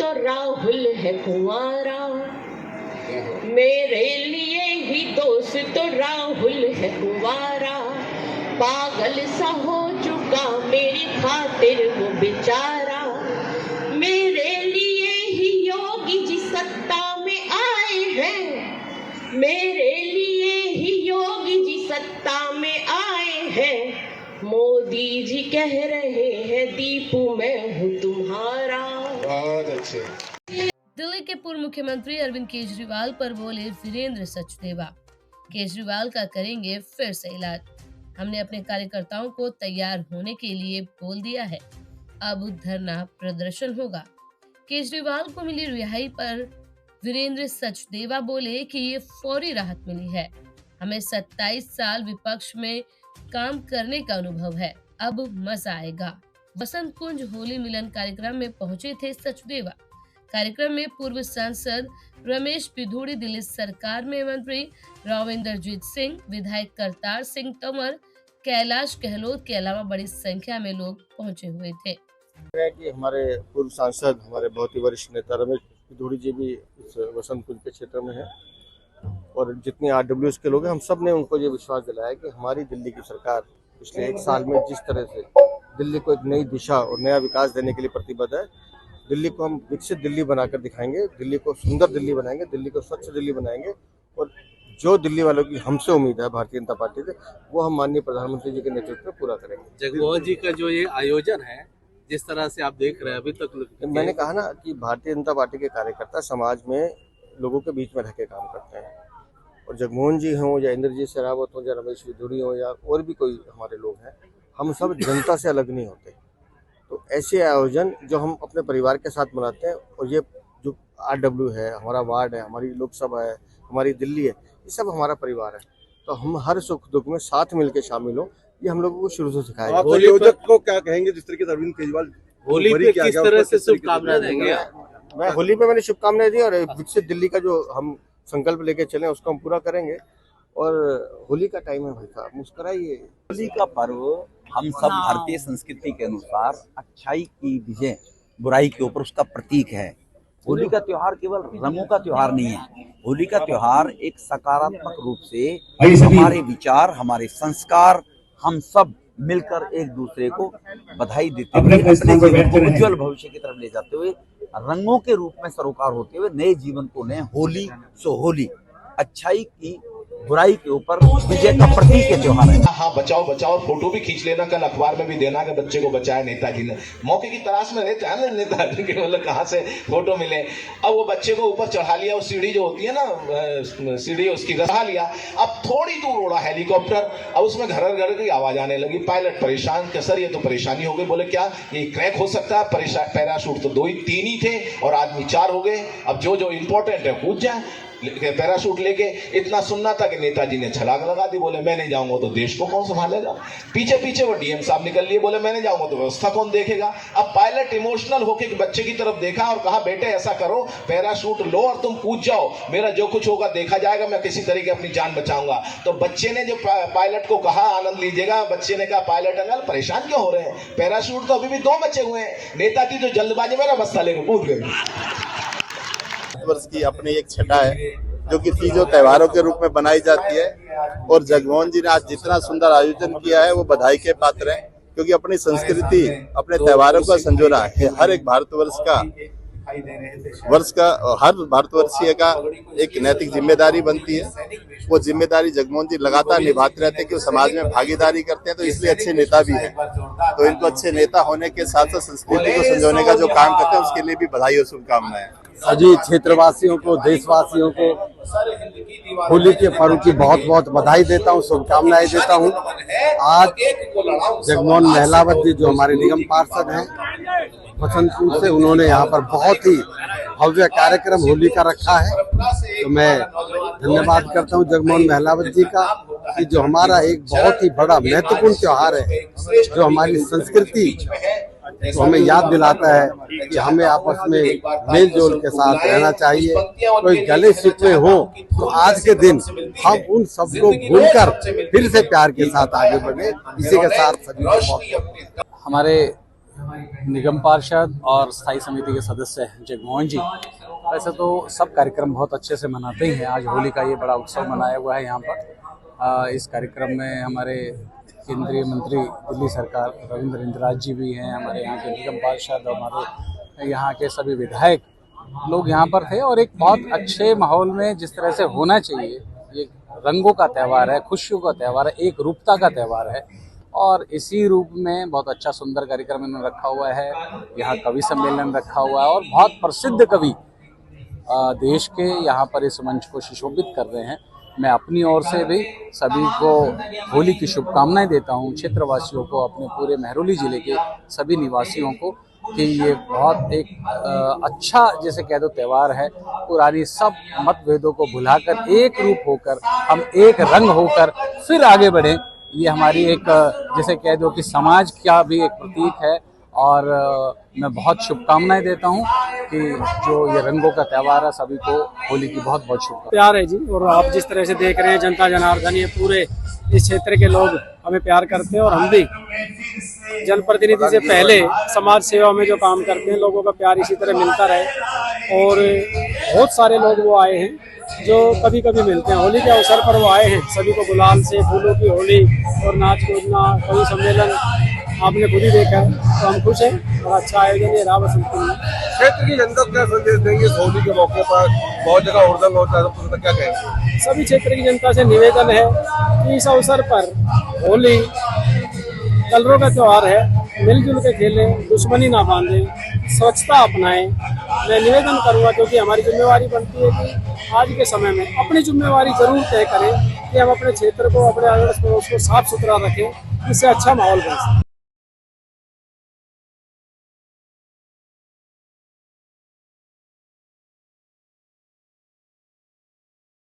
तो राहुल है कुंवारा, मेरे लिए ही दोस्त तो राहुल है कुंवारा। पागल सा हो चुका मेरी खातिर वो बेचारा, मेरे लिए ही योगी जी सत्ता में आए हैं, मेरे लिए ही योगी जी सत्ता में आए हैं। मोदी जी कह रहे हैं दीपू मैं हूँ तुम्हारा। बहुत अच्छे। दिल्ली के पूर्व मुख्यमंत्री अरविंद केजरीवाल पर बोले वीरेंद्र सचदेवा, केजरीवाल का करेंगे फिर से इलाज। हमने अपने कार्यकर्ताओं को तैयार होने के लिए बोल दिया है, अब धरना प्रदर्शन होगा। केजरीवाल को मिली रिहाई पर वीरेंद्र सचदेवा बोले कि ये फौरी राहत मिली है, हमें 27 साल विपक्ष में काम करने का अनुभव है, अब मजा आएगा। बसंत कुंज होली मिलन कार्यक्रम में पहुंचे थे सचदेवा। कार्यक्रम में पूर्व सांसद रमेश पिधूड़ी, दिल्ली सरकार में मंत्री राव इंद्रजीत सिंह, विधायक करतार सिंह तंवर, कैलाश गहलोत के अलावा बड़ी संख्या में लोग पहुंचे हुए थे। कि हमारे पूर्व सांसद, हमारे बहुत ही वरिष्ठ नेता रमेश पिधूड़ी जी भी इस बसंत कुंज के क्षेत्र में हैं और जितने RWS के लोग हैं, हम सब ने उनको ये विश्वास दिलाया कि हमारी दिल्ली की सरकार पिछले 1 साल में जिस तरह से दिल्ली को एक नई दिशा और नया विकास देने के लिए प्रतिबद्ध है, दिल्ली को हम विकसित दिल्ली बनाकर दिखाएंगे, दिल्ली को सुंदर दिल्ली बनाएंगे, दिल्ली को स्वच्छ दिल्ली बनाएंगे। और जो दिल्ली वालों की हमसे उम्मीद है भारतीय जनता पार्टी से, वो हम माननीय प्रधानमंत्री जी के नेतृत्व में पूरा करेंगे। जगमोहन जी का जो ये आयोजन है, जिस तरह से आप देख रहे हैं अभी तक, मैंने कहा ना कि भारतीय जनता पार्टी के कार्यकर्ता समाज में लोगों के बीच में रह के काम करते हैं, और जगमोहन जी हों या इंद्रजीत शेरावत हों या रमेश पिधूड़ी हों या और भी कोई हमारे लोग हैं, हम सब जनता से अलग नहीं होते। तो ऐसे आयोजन जो हम अपने परिवार के साथ मनाते हैं, और ये जो RW है, हमारा वार्ड है, हमारी लोकसभा है, हमारी दिल्ली है, ये सब हमारा परिवार है। तो हम हर सुख दुख में साथ मिलकर शामिल हो, ये हम लोगों को शुरू से सिखाया। आप आयोजक को क्या कहेंगे जिस तरीके से अरविंद केजरीवाल होली पे किस तरह से शुभकामनाएं देंगे? मैं होली पे मैंने शुभकामनाएं दी, और विकसित दिल्ली का जो हम संकल्प लेके चले उसको हम पूरा करेंगे। और होली का टाइम है भाई साहब, मुस्कुराइए। होली का पर्व हम सब भारतीय संस्कृति के अनुसार अच्छाई की विजय बुराई के ऊपर उसका प्रतीक है। होली का त्योहार केवल रंगों का त्योहार नहीं है, होली का त्योहार एक सकारात्मक रूप से हमारे विचार, हमारे संस्कार, हम सब मिलकर एक दूसरे को बधाई देते हुए अपने जीवन को उज्जवल भविष्य की तरफ ले जाते हुए, रंगों के रूप में सरोकार होते हुए नए जीवन को नए होली सो होली, अच्छाई की बुराई के ऊपर विजय का प्रतीक है त्योहार है। हाँ, बचाओ बचाओ, फोटो भी खींच लेना, कल अखबार में भी देना कि बच्चे को बचाया नेताजी ने। मौके की तलाश में रहते हैं ना नेताजी के, मतलब कहाँ से फोटो मिले। अब वो बच्चे को ऊपर चढ़ा लिया, वो सीढ़ी जो होती है ना, सीढ़ी उसकी रखा लिया। अब थोड़ी दूर उड़ा हेलीकॉप्टर, अब उसमें घर घर की आवाज आने लगी। पायलट परेशान कि सर ये तो परेशानी हो गई। बोले क्या, ये क्रैक हो सकता है? पैराशूट तो 3 ही थे और आदमी 4 हो गए। अब जो इंपॉर्टेंट है कूद जाए। पैराशूट लेके इतना सुनना था कि नेताजी ने छलांग लगा दी। बोले मैं नहीं जाऊंगा तो देश को कौन संभालेगा? पीछे पीछे वो DM साहब निकल लिए, बोले मैं नहीं जाऊंगा तो व्यवस्था कौन देखेगा? अब पायलट इमोशनल होके बच्चे की तरफ देखा और कहा बेटे ऐसा करो, पैराशूट लो और तुम कूद जाओ, मेरा जो कुछ होगा देखा जाएगा, मैं किसी तरीके अपनी जान बचाऊंगा। तो बच्चे ने जो पायलट को कहा, आनंद लीजिएगा, बच्चे ने कहा पायलट अंकल परेशान क्यों हो रहे हैं, पैराशूट तो अभी भी 2 बचे हुए हैं। नेताजी तो जल्दबाजी में बस्ता लेकर कूद गए। वर्ष की अपनी एक छटा है जो कि तीजों त्योहारों के रूप में बनाई जाती है, और जगमोहन जी ने आज जितना सुंदर आयोजन किया है वो बधाई के पात्र हैं, क्योंकि अपनी संस्कृति, अपने त्योहारों का संजोना है। हर एक हर भारतवर्षीय का एक नैतिक जिम्मेदारी बनती है। वो जिम्मेदारी जगमोहन जी लगातार निभाते रहते हैं कि वो समाज में भागीदारी करते हैं, तो इसलिए अच्छे नेता भी हैं। तो इनको अच्छे नेता होने के साथ साथ संस्कृति को संजोने का जो काम करते हैं उसके लिए भी बधाई और शुभकामनाएं। सभी क्षेत्रवासियों को, देशवासियों को होली के पर्व की बहुत बहुत बधाई देता हूँ, शुभकामनाएं देता हूँ। आज जगमोहन महलावत जी जो हमारे निगम पार्षद हैं बसंत कुंज से, उन्होंने यहाँ पर बहुत ही भव्य कार्यक्रम होली का रखा है। तो मैं धन्यवाद करता हूँ जगमोहन महलावत जी का, कि जो हमारा एक बहुत ही बड़ा महत्वपूर्ण त्योहार है, जो हमारी संस्कृति तो हमें याद दिलाता है कि हमें आपस में मेल जोल के साथ रहना चाहिए। कोई गले शिकवे हो तो आज के दिन हम उन सबको भूलकर फिर से प्यार के साथ आगे बढ़े। इसी के साथ सभी हमारे निगम पार्षद और स्थायी समिति के सदस्य जगमोहन जी, वैसे तो सब कार्यक्रम बहुत अच्छे से मनाते ही हैं। आज होली का ये बड़ा उत्सव मनाया हुआ है यहाँ पर। इस कार्यक्रम में हमारे केंद्रीय मंत्री दिल्ली सरकार रविंद्र इंदिराज जी भी हैं, हमारे यहाँ के निगम पार्षद, हमारे यहाँ के सभी विधायक लोग यहाँ पर थे और एक बहुत अच्छे माहौल में जिस तरह से होना चाहिए, ये रंगों का त्यौहार है, खुशियों का त्यौहार है, एक रूपता का त्यौहार है और इसी रूप में बहुत अच्छा सुंदर कार्यक्रम इन्होंने रखा हुआ है। यहाँ कवि सम्मेलन रखा हुआ है और बहुत प्रसिद्ध कवि देश के यहाँ पर इस मंच को सुशोभित कर रहे हैं। मैं अपनी ओर से भी सभी को होली की शुभकामनाएं देता हूँ, क्षेत्रवासियों को, अपने पूरे महरौली जिले के सभी निवासियों को, कि ये बहुत एक अच्छा जैसे कह दो त्यौहार है। पुरानी सब मतभेदों को भुलाकर एक रूप होकर, हम एक रंग होकर फिर आगे बढ़ें, ये हमारी एक जैसे कह दो कि समाज का भी एक प्रतीक है। और मैं बहुत शुभकामनाएं देता हूं कि जो ये रंगों का त्यौहार है, सभी को होली की बहुत बहुत शुभकामनाएं। प्यार है जी, और आप जिस तरह से देख रहे हैं जनता जनार्दन, ये पूरे इस क्षेत्र के लोग हमें प्यार करते हैं और हम भी जनप्रतिनिधि से पहले समाज सेवा में जो काम करते हैं, लोगों का प्यार इसी तरह मिलता रहे। और बहुत सारे लोग वो आए हैं जो कभी कभी मिलते हैं, होली के अवसर पर वो आए हैं, सभी को गुलाल से, फूलों की होली और नाच कूदना, कवि सम्मेलन आपने खुद ही देखा है, तो हम खुश हैं और अच्छा आयोजन ये रहा बसंतपुर में। क्षेत्र की जनता को क्या संदेश देंगे होली के मौके पर? बहुत जगह हुड़दंग होता है, तो क्या कहेंगे? सभी क्षेत्र की जनता से निवेदन है कि इस अवसर पर होली कलरों का त्यौहार है, मिलजुल के खेलें, दुश्मनी ना बांधें, स्वच्छता अपनाएं। मैं निवेदन करूंगा क्योंकि हमारी जिम्मेवारी बनती है कि आज के समय में अपनी जिम्मेवारी जरूर तय करें कि हम अपने क्षेत्र को, अपने अड़ोस पड़ोस को साफ सुथरा रखें, इससे अच्छा माहौल बन सके।